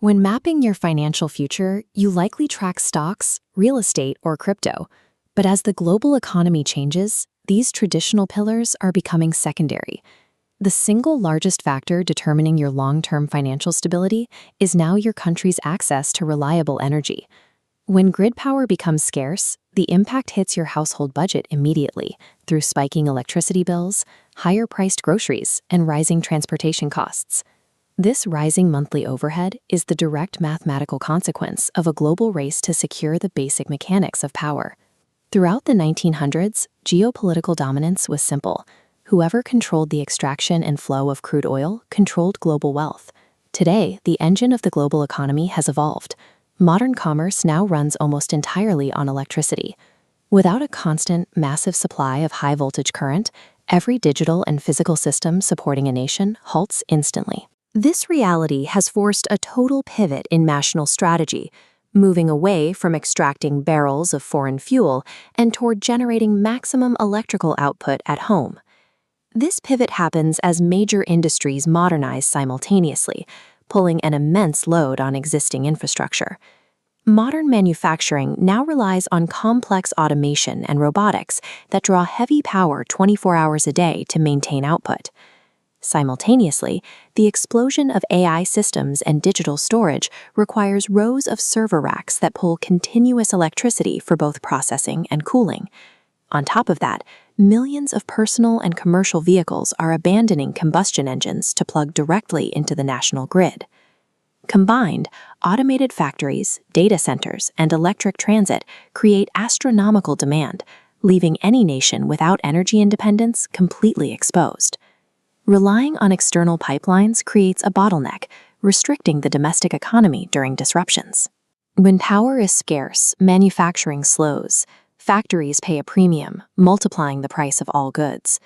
When mapping your financial future, you likely track stocks, real estate, or crypto. But as the global economy changes, these traditional pillars are becoming secondary. The single largest factor determining your long-term financial stability is now your country's access to reliable energy. When grid power becomes scarce, the impact hits your household budget immediately through spiking electricity bills, higher-priced groceries, and rising transportation costs. This rising monthly overhead is the direct mathematical consequence of a global race to secure the basic mechanics of power. Throughout the 1900s, geopolitical dominance was simple. Whoever controlled the extraction and flow of crude oil controlled global wealth. Today, the engine of the global economy has evolved. Modern commerce now runs almost entirely on electricity. Without a constant, massive supply of high-voltage current, every digital and physical system supporting a nation halts instantly. This reality has forced a total pivot in national strategy, moving away from extracting barrels of foreign fuel and toward generating maximum electrical output at home. This pivot happens as major industries modernize simultaneously, pulling an immense load on existing infrastructure. Modern manufacturing now relies on complex automation and robotics that draw heavy power 24 hours a day to maintain output. Simultaneously, the explosion of AI systems and digital storage requires rows of server racks that pull continuous electricity for both processing and cooling. On top of that, millions of personal and commercial vehicles are abandoning combustion engines to plug directly into the national grid. Combined, automated factories, data centers, and electric transit create astronomical demand, leaving any nation without energy independence completely exposed. Relying on external pipelines creates a bottleneck, restricting the domestic economy during disruptions. When power is scarce, manufacturing slows. Factories pay a premium, multiplying the price of all goods.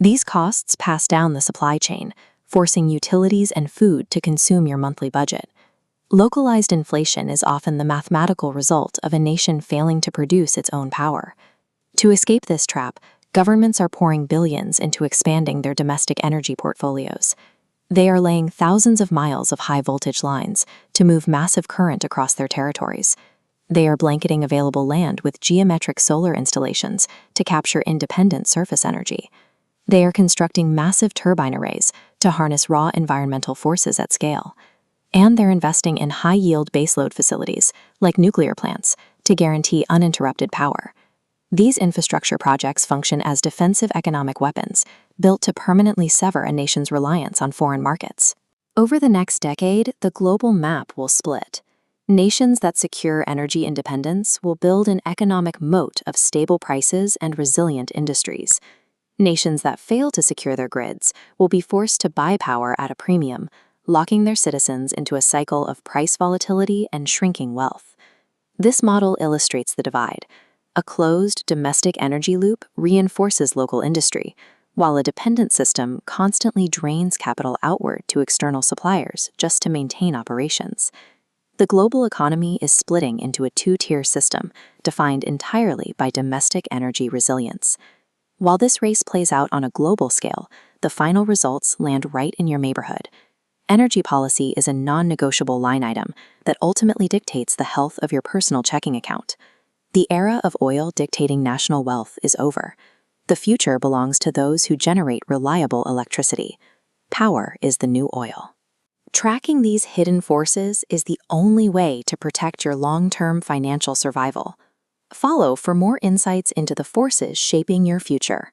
These costs pass down the supply chain, forcing utilities and food to consume your monthly budget. Localized inflation is often the mathematical result of a nation failing to produce its own power. To escape this trap, governments are pouring billions into expanding their domestic energy portfolios. They are laying thousands of miles of high-voltage lines to move massive current across their territories. They are blanketing available land with geometric solar installations to capture independent surface energy. They are constructing massive turbine arrays to harness raw environmental forces at scale. And they're investing in high-yield baseload facilities, like nuclear plants, to guarantee uninterrupted power. These infrastructure projects function as defensive economic weapons, built to permanently sever a nation's reliance on foreign markets. Over the next decade, the global map will split. Nations that secure energy independence will build an economic moat of stable prices and resilient industries. Nations that fail to secure their grids will be forced to buy power at a premium, locking their citizens into a cycle of price volatility and shrinking wealth. This model illustrates the divide. A closed domestic energy loop reinforces local industry, while a dependent system constantly drains capital outward to external suppliers just to maintain operations. The global economy is splitting into a two-tier system defined entirely by domestic energy resilience. While this race plays out on a global scale, the final results land right in your neighborhood. Energy policy is a non-negotiable line item that ultimately dictates the health of your personal checking account. The era of oil dictating national wealth is over. The future belongs to those who generate reliable electricity. Power is the new oil. Tracking these hidden forces is the only way to protect your long-term financial survival. Follow for more insights into the forces shaping your future.